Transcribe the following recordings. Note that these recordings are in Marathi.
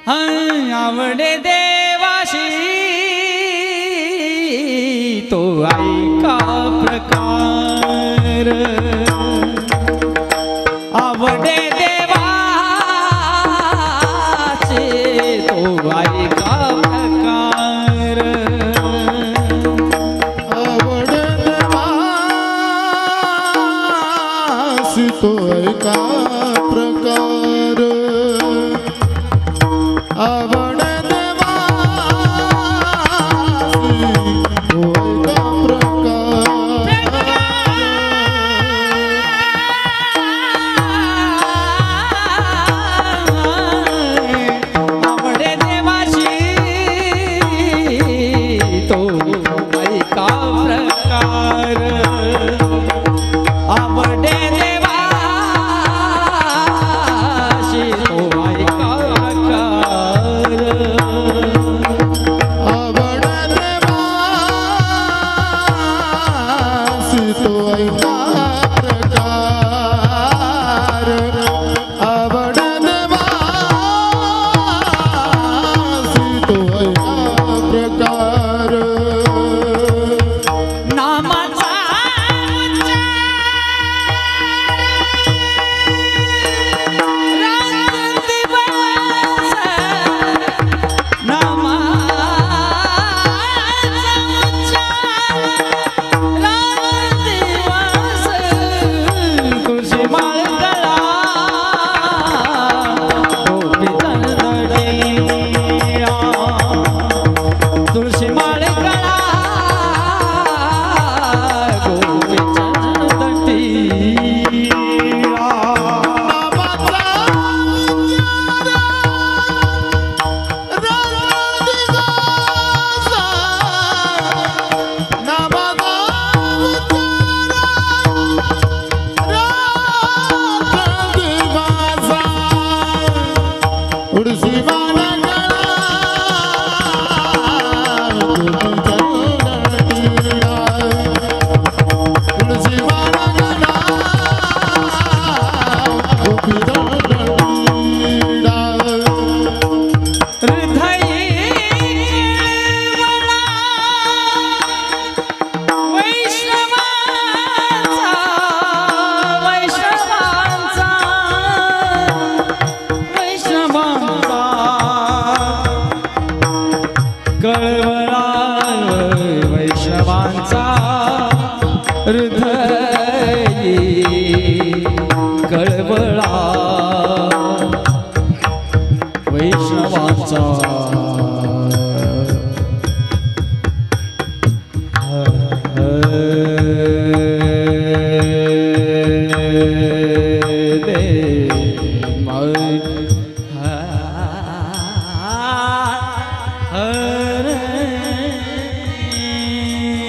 आवडे देवाशी तो ऐका प्रकार आवडे देवाचे तो ऐका प्रकार आवडे देवासी तो ऐका प्रकार आवडे देवासी तो ऐका कळवळा वैष्णवांचा हृदयी कळवळा वैष्णवांचा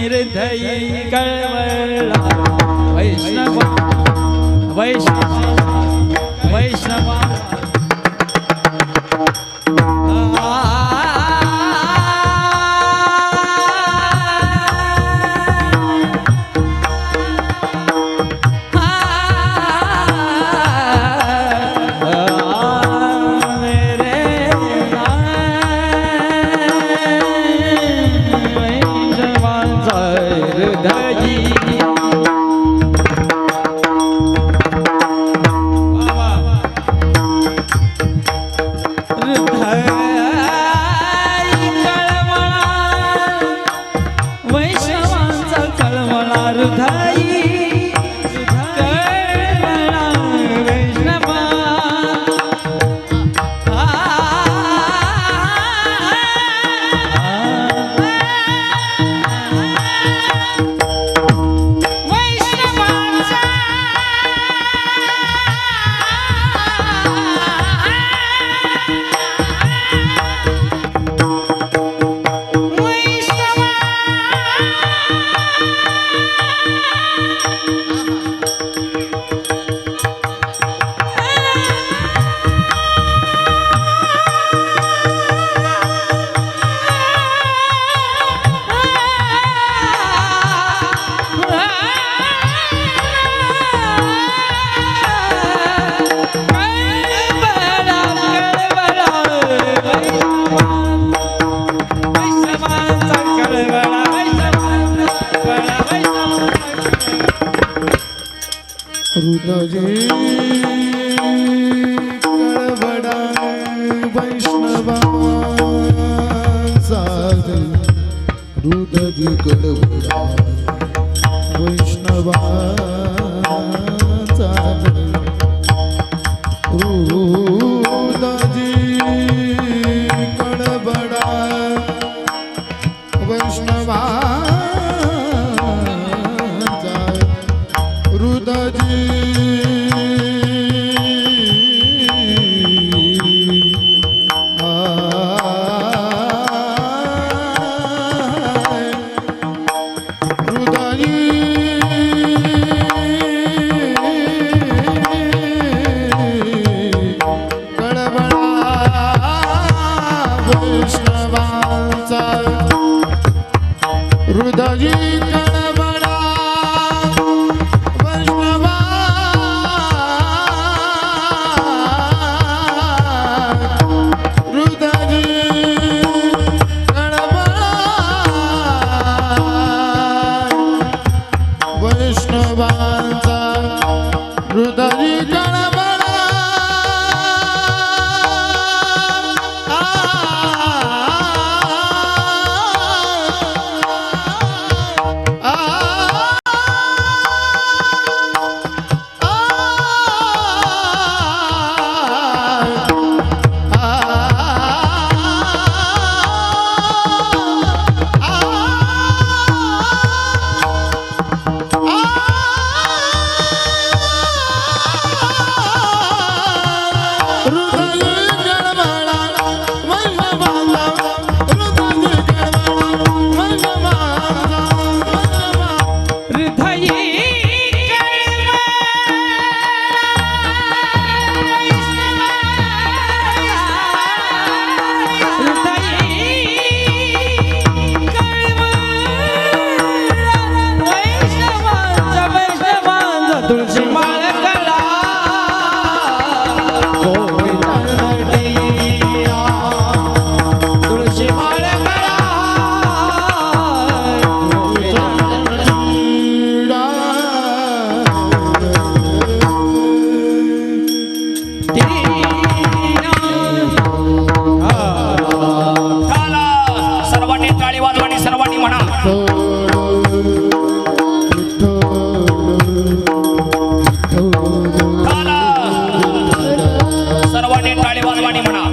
हृदय कळवळा वैष्णव वैष्णव वैष्णव हृदयी हृदयी कळवळाय वैष्णवांचा हृदयी कळवळाय वैष्णवांचा हृदयी कळवळाय वैष्णवांचा हृदयी हृदयी कळवळा वैष्णवा हृदयी कळवळा वैष्णवांचा हृदयी कळवळा तुळशी माळ कला तुळशी माळ कला सर्वांनी टाळी वाजवानी सर्वांनी म्हणा सर्वांनी टाळी वाजवानी म्हणा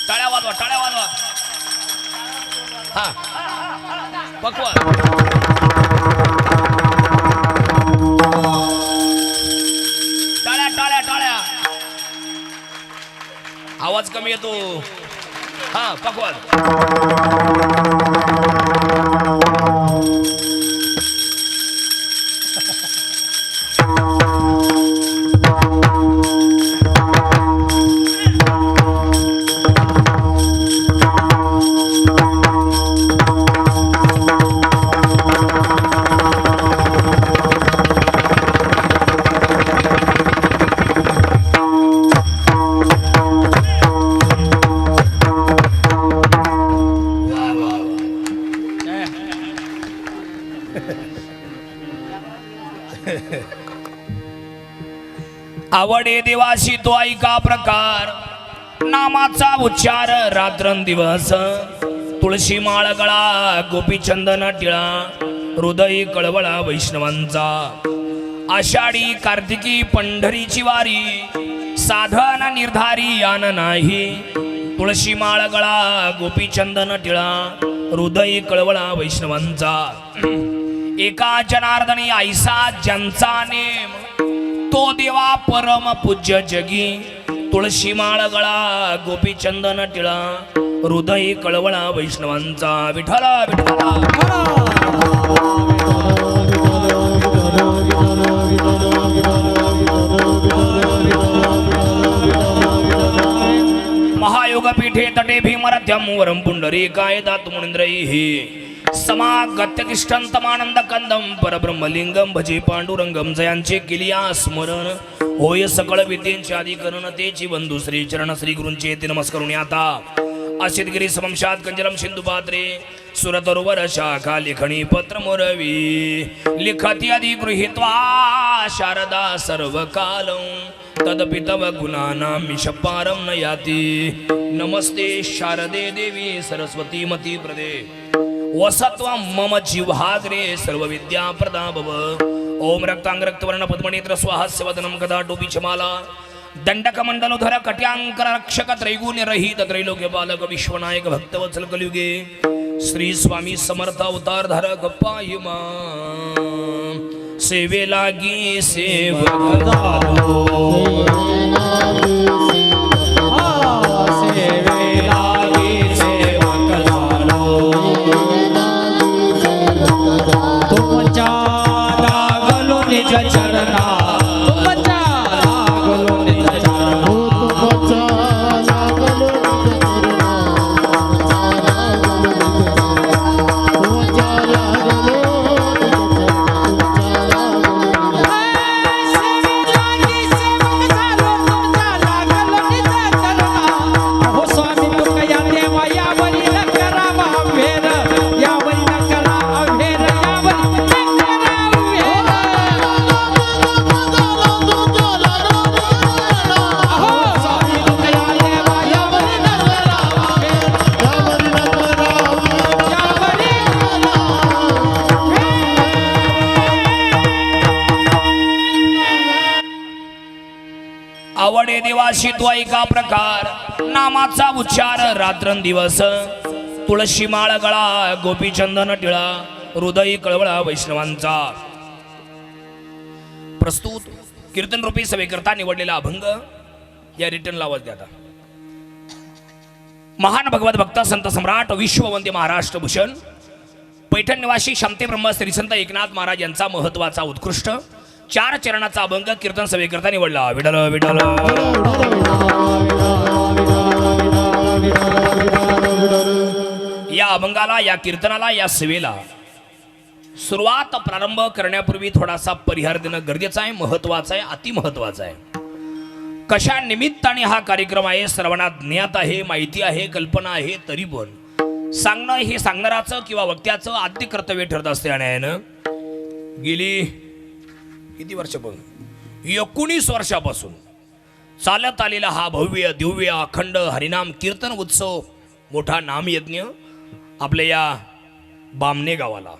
टाळ्या वाजवा टाळ्या वाजवा. पकवाद टाळ्या टाळ्या टाळ्या आवाज कमी येतो हा पकवाद आवडे देवाशी तो ऐका प्रकार नामाचा उच्चार रात्रंदिवस तुळशी माळ गळा गोपीचंदन टिळा हृदय कळवळा वैष्णवांचा आषाढी कार्तिकी पंढरीची वारी साधन निर्धारी यान नाही तुळशी माळ गळा गोपीचंदन टिळा हृदय कळवळा वैष्णवांचा एका जनार्दनी ऐसा ज्यांचा नेम तो देवा परम पूज्य जगी तुळशी माळ गळा गोपीचंदन टिळा हृदय कळवळा वैष्णवांचा विठ्ठला विठ्ठला महायोग पीठे तटे भीमरथ्यम वरम पुंडरी काय दात मुनिंद्रैहि समागत्यतिष्ठन्तमानंद कंदम परब्रह्मलिंगम भजे पांडुरंगम जयांचे किलिया स्मरण होय सकळ विद्येचे अधिकरण तेची बंधू श्री चरण श्री गुरूंचे ते नमस्कारून आता असितगिरी समंशात कंजलम सिंधु पात्रे सुरतरुवर शाखा लेखणी पत्र मोरवी लिखती अधिगृहीत्वा शारदा सर्व कालं तदपि तव गुणानां मिषपारं न याति नमस्ते शारदे देवी सरस्वती मती प्रदे वसत्वं मम जिह्वाग्रे सर्व विद्या प्रदा भव ओम रक्तांग रक्तवर्ण पद्मनेत्र स्वाहास्य वदनं कदा टोपीचमाला दंडकमंडलोधर कट्यांकर रक्षक त्रैगुण्य रहित त्रैलोक्य पालक विश्वनायक भक्तवत्सल कलियुगे श्री स्वामी समर्थ अवतार धारक पायमा सेवे लागी सेवक झालो सेवे लागी सेवक झालो तुमच्या लागलो निज चरणा तुमच्या लागलो निज चरणा आवडे देवाशी तो ऐका प्रकार नामाचा उच्चार रात्रंदिवस तुळशी माळ गळा गोपीचंदन टिळा हृदय कळवळा वैष्णवांचा प्रस्तुत कीर्तन रूपी सभेकरता निवडलेला अभंग या रिटर्नला आवाज द्या. महान भगवत भक्त संत सम्राट विश्ववंद्य महाराष्ट्र भूषण पैठण निवासी शांती ब्रह्म श्री संत एकनाथ महाराज यांचा महत्वाचा उत्कृष्ट 4 चरणाचा अभंग कीर्तन सभेकरता निवडला. विठ्ठल विठ्ठल या अभंगाला या कीर्तनाला या सेवेला सुरुवात प्रारंभ करण्यापूर्वी थोडासा परिहार देणं गरजेचं आहे, महत्वाचं आहे, अति महत्वाचं आहे. कशा निमित्ताने हा कार्यक्रम आहे सर्वांना ज्ञात आहे, माहिती आहे, कल्पना आहे, तरी पण सांगणं हे सांगणाराचं किंवा वक्त्याचं आद्य कर्तव्य ठरत असते. आणि गेली किती वर्षापासून 19 वर्षापासून चालत आलेला हा भव्य दिव्य अखंड हरिनाम कीर्तन उत्सव मोठा नामयज्ञ आपल्या या बामणे गावाला